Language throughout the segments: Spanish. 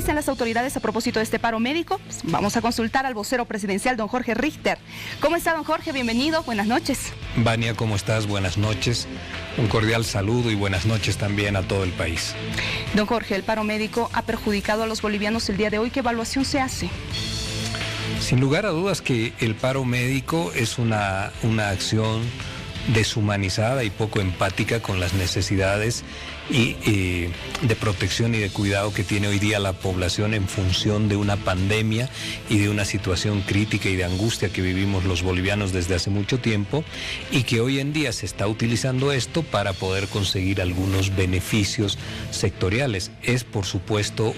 dicen las autoridades a propósito de este paro médico? Pues vamos a consultar al vocero presidencial, don Jorge Richter. ¿Cómo está, don Jorge? Bienvenido, buenas noches. Vania, ¿cómo estás? Buenas noches. Un cordial saludo y buenas noches también a todo el país. Don Jorge, el paro médico ha perjudicado a los bolivianos el día de hoy. ¿Qué evaluación se hace? Sin lugar a dudas que el paro médico es una acción deshumanizada y poco empática con las necesidades de protección y de cuidado que tiene hoy día la población en función de una pandemia y de una situación crítica y de angustia que vivimos los bolivianos desde hace mucho tiempo, y que hoy en día se está utilizando esto para poder conseguir algunos beneficios sectoriales. Es, por supuesto,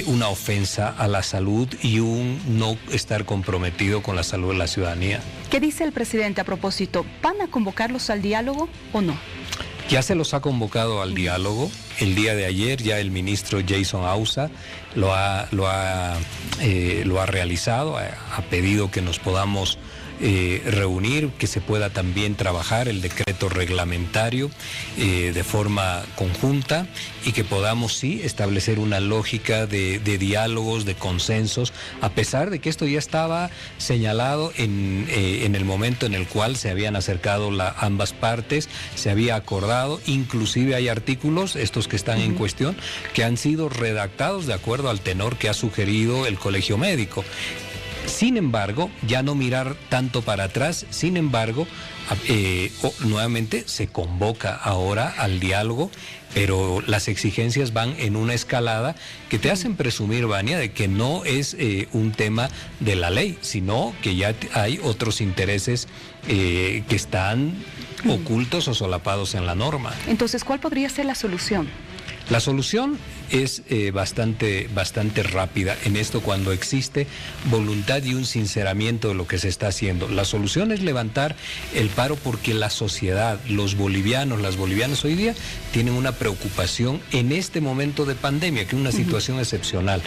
una ofensa a la salud y un no estar comprometido con la salud de la ciudadanía. ¿Qué dice el presidente a propósito? ¿Van a convocarlos al diálogo o no? Ya se los ha convocado al diálogo. El día de ayer ya el ministro Jason Ausa lo ha realizado, ha pedido que nos podamos reunir, que se pueda también trabajar el decreto reglamentario de forma conjunta y que podamos sí establecer una lógica de diálogos, de consensos, a pesar de que esto ya estaba señalado en el momento en el cual se habían acercado ambas partes, se había acordado, inclusive hay artículos, estos que están en cuestión, que han sido redactados de acuerdo al tenor que ha sugerido el Colegio Médico. Sin embargo, ya no mirar tanto para atrás, sin embargo, nuevamente se convoca ahora al diálogo, pero las exigencias van en una escalada que te hacen presumir, Vania, de que no es un tema de la ley, sino que ya hay otros intereses que están ocultos o solapados en la norma. Entonces, ¿cuál podría ser la solución? La solución es bastante rápida en esto cuando existe voluntad y un sinceramiento de lo que se está haciendo. La solución es levantar el paro porque la sociedad, los bolivianos, las bolivianas hoy día tienen una preocupación en este momento de pandemia, que es una situación excepcional.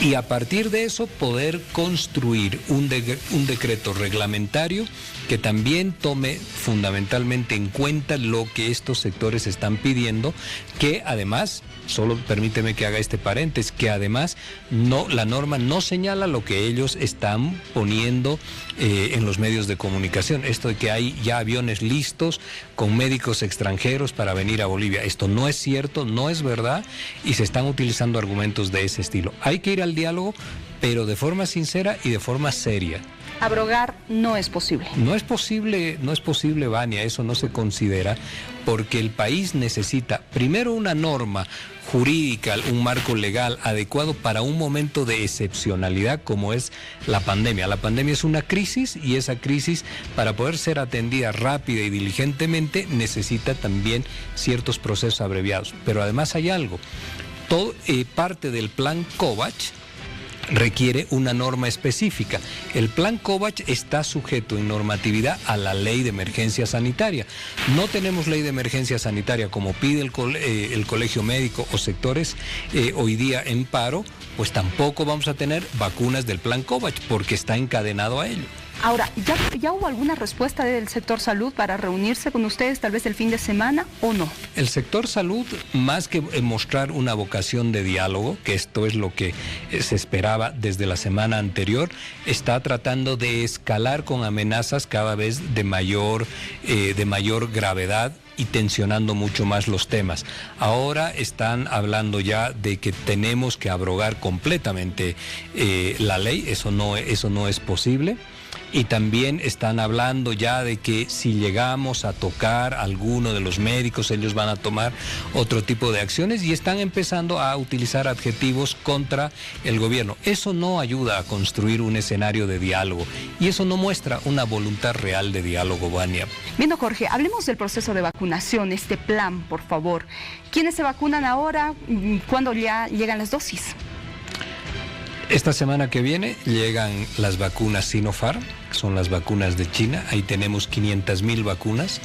Y a partir de eso poder construir un decreto reglamentario que también tome fundamentalmente en cuenta lo que estos sectores están pidiendo, que además, solo permíteme que haga este paréntesis, que además la norma no señala lo que ellos están poniendo en los medios de comunicación. Esto de que hay ya aviones listos con médicos extranjeros para venir a Bolivia. Esto no es cierto, no es verdad, y se están utilizando argumentos de ese estilo. Hay que ir al diálogo, pero de forma sincera y de forma seria. Abrogar no es posible. No es posible, Vania, eso no se considera, porque el país necesita primero una norma jurídica, un marco legal adecuado para un momento de excepcionalidad como es la pandemia. La pandemia es una crisis y esa crisis, para poder ser atendida rápida y diligentemente, necesita también ciertos procesos abreviados. Pero además hay algo, parte del plan Kovacs requiere una norma específica. El plan Kovacs está sujeto en normatividad a la ley de emergencia sanitaria. No tenemos ley de emergencia sanitaria como pide el Colegio Médico o sectores hoy día en paro, pues tampoco vamos a tener vacunas del plan Kovacs porque está encadenado a ello. Ahora, ¿ya hubo alguna respuesta del sector salud para reunirse con ustedes tal vez el fin de semana o no? El sector salud, más que mostrar una vocación de diálogo, que esto es lo que se esperaba desde la semana anterior, está tratando de escalar con amenazas cada vez de mayor gravedad y tensionando mucho más los temas. Ahora están hablando ya de que tenemos que abrogar completamente la ley, eso no es posible. Y también están hablando ya de que si llegamos a tocar a alguno de los médicos, ellos van a tomar otro tipo de acciones y están empezando a utilizar adjetivos contra el gobierno. Eso no ayuda a construir un escenario de diálogo y eso no muestra una voluntad real de diálogo, Vania. Bien, Jorge, hablemos del proceso de vacunación, este plan, por favor. ¿Quiénes se vacunan ahora? ¿Cuándo ya llegan las dosis? Esta semana que viene llegan las vacunas Sinopharm, que son las vacunas de China. Ahí tenemos 500.000 vacunas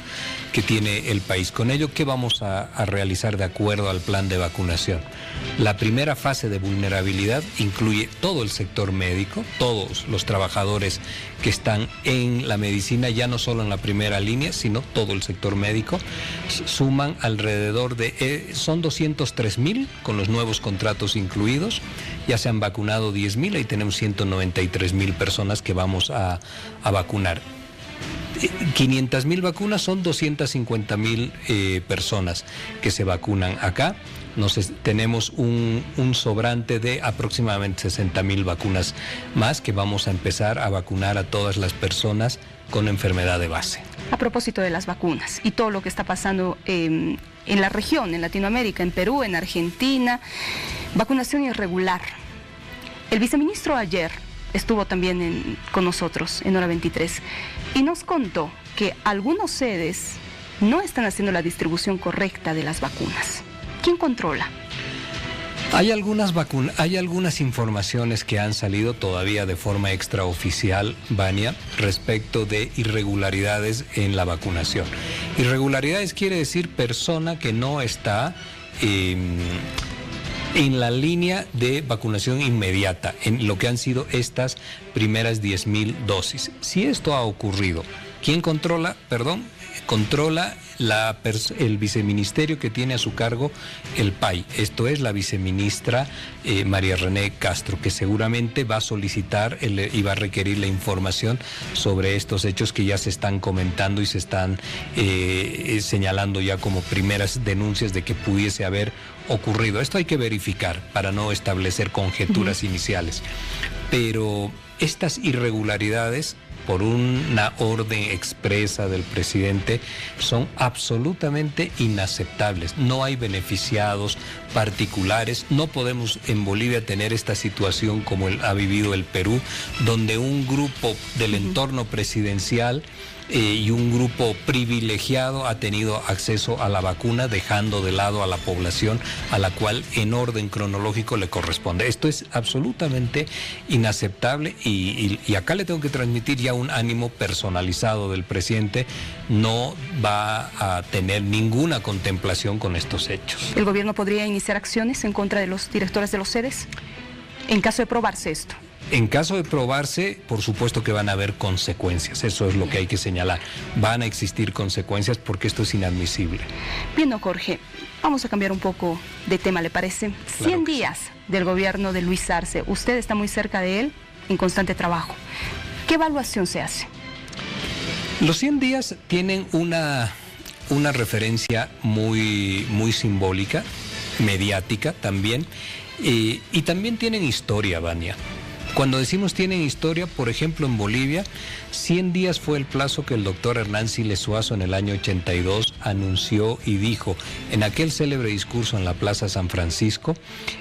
que tiene el país. Con ello, ¿qué vamos a realizar de acuerdo al plan de vacunación? La primera fase de vulnerabilidad incluye todo el sector médico, todos los trabajadores que están en la medicina, ya no solo en la primera línea, sino todo el sector médico. Suman alrededor de, son 203.000 con los nuevos contratos incluidos. Ya se han vacunado 10.000, ahí tenemos 193.000 personas que vamos a vacunar. 500.000 vacunas son 250.000 personas que se vacunan acá. Tenemos un sobrante de aproximadamente 60.000 vacunas más que vamos a empezar a vacunar a todas las personas con enfermedad de base. A propósito de las vacunas y todo lo que está pasando en la región, en Latinoamérica, en Perú, en Argentina, vacunación irregular. El viceministro ayer estuvo también con nosotros en Hora 23 y nos contó que algunas sedes no están haciendo la distribución correcta de las vacunas. ¿Quién controla? Hay algunas informaciones que han salido todavía de forma extraoficial, Vania, respecto de irregularidades en la vacunación. Irregularidades quiere decir persona que no está en la línea de vacunación inmediata, en lo que han sido estas primeras 10.000 dosis. Si esto ha ocurrido, ¿quién controla? Controla el viceministerio que tiene a su cargo el PAI. Esto es la viceministra María René Castro, que seguramente va a solicitar y va a requerir la información sobre estos hechos que ya se están comentando y se están señalando ya como primeras denuncias de que pudiese haber ocurrido. Esto hay que verificar para no establecer conjeturas iniciales. Pero estas irregularidades, por una orden expresa del presidente, son absolutamente inaceptables. No hay beneficiados particulares. No podemos en Bolivia tener esta situación como ha vivido el Perú, donde un grupo del entorno presidencial y un grupo privilegiado ha tenido acceso a la vacuna, dejando de lado a la población a la cual en orden cronológico le corresponde. Esto es absolutamente inaceptable y acá le tengo que transmitir ya un ánimo personalizado del presidente. No va a tener ninguna contemplación con estos hechos. ¿El gobierno podría iniciar acciones en contra de los directores de los sedes en caso de probarse esto? En caso de probarse, por supuesto que van a haber consecuencias, eso es lo que hay que señalar. Van a existir consecuencias porque esto es inadmisible. Bien, don Jorge, vamos a cambiar un poco de tema, ¿le parece? Claro 100 días del gobierno de Luis Arce, usted está muy cerca de él, en constante trabajo. ¿Qué evaluación se hace? Los 100 días tienen una referencia muy simbólica, mediática también, y también tienen historia, Vania. Cuando decimos tienen historia, por ejemplo, en Bolivia, 100 días fue el plazo que el doctor Hernán Siles Suazo en el año 82 anunció y dijo en aquel célebre discurso en la Plaza San Francisco,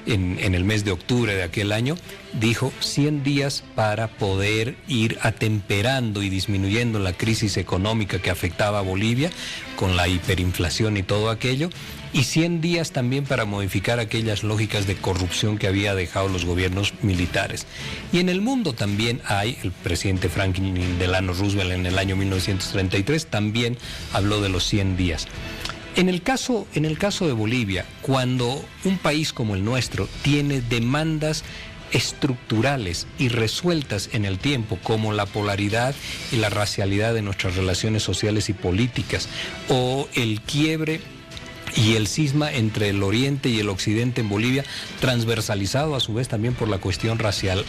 en el mes de octubre de aquel año, dijo 100 días para poder ir atemperando y disminuyendo la crisis económica que afectaba a Bolivia con la hiperinflación y todo aquello, y 100 días también para modificar aquellas lógicas de corrupción que había dejado los gobiernos militares. Y en el mundo también hay, el presidente Franklin Delano Roosevelt en el año 1933 también habló de los 100 días. En el caso de Bolivia, cuando un país como el nuestro tiene demandas estructurales y resueltas en el tiempo, como la polaridad y la racialidad de nuestras relaciones sociales y políticas, o el quiebre y el cisma entre el oriente y el occidente en Bolivia, transversalizado a su vez también por la cuestión racial.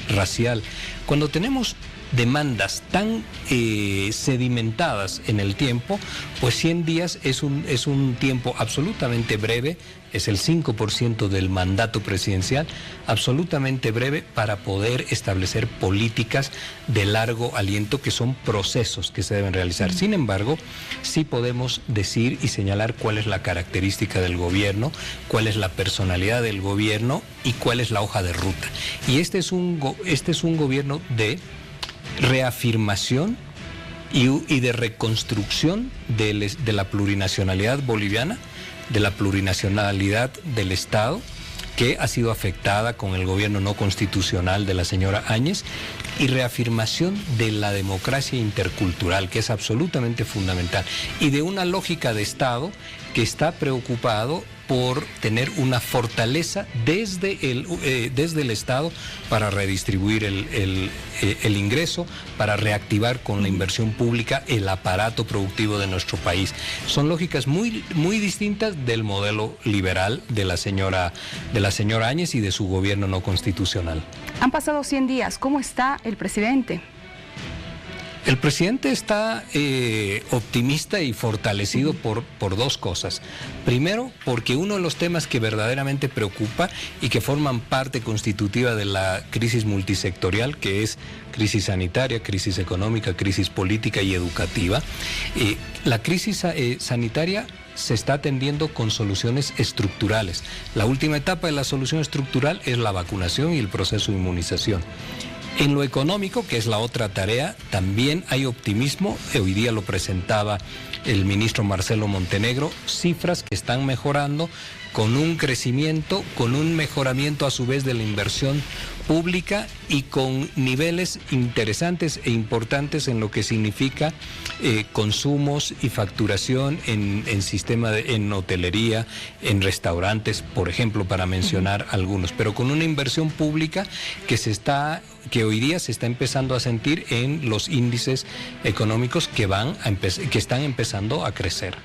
Cuando tenemos demandas tan sedimentadas en el tiempo, pues 100 días es un tiempo absolutamente breve, es el 5% del mandato presidencial, absolutamente breve para poder establecer políticas de largo aliento, que son procesos que se deben realizar. Sin embargo, sí podemos decir y señalar cuál es la característica del gobierno, cuál es la personalidad del gobierno y cuál es la hoja de ruta. Y este es un gobierno de reafirmación y de reconstrucción de la plurinacionalidad boliviana, de la plurinacionalidad del Estado, que ha sido afectada con el gobierno no constitucional de la señora Áñez, y reafirmación de la democracia intercultural, que es absolutamente fundamental, y de una lógica de Estado que está preocupado por tener una fortaleza desde el Estado para redistribuir el ingreso, para reactivar con la inversión pública el aparato productivo de nuestro país. Son lógicas muy, muy distintas del modelo liberal de la señora Áñez y de su gobierno no constitucional. Han pasado 100 días. ¿Cómo está el presidente? El presidente está optimista y fortalecido por dos cosas. Primero, porque uno de los temas que verdaderamente preocupa y que forman parte constitutiva de la crisis multisectorial, que es crisis sanitaria, crisis económica, crisis política y educativa, la crisis sanitaria se está atendiendo con soluciones estructurales. La última etapa de la solución estructural es la vacunación y el proceso de inmunización. En lo económico, que es la otra tarea, también hay optimismo. Hoy día lo presentaba el ministro Marcelo Montenegro, cifras que están mejorando, con un crecimiento, con un mejoramiento a su vez de la inversión pública y con niveles interesantes e importantes en lo que significa consumos y facturación en sistema en hotelería, en restaurantes, por ejemplo, para mencionar algunos, pero con una inversión pública que hoy día se está empezando a sentir en los índices económicos que están empezando a crecer.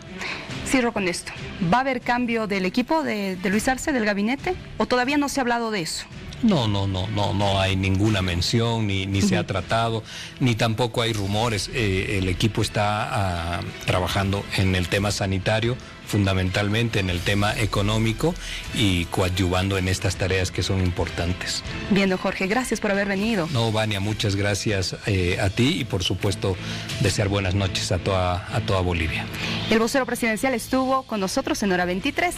Cierro con esto. ¿Va a haber cambio del equipo de Luis Arce, del gabinete? ¿O todavía no se ha hablado de eso? No hay ninguna mención, ni se ha tratado, ni tampoco hay rumores. El equipo está trabajando en el tema sanitario, fundamentalmente en el tema económico y coadyuvando en estas tareas que son importantes. Bien, don Jorge, gracias por haber venido. No, Vania, muchas gracias a ti y por supuesto desear buenas noches a toda Bolivia. El vocero presidencial estuvo con nosotros en Hora 23.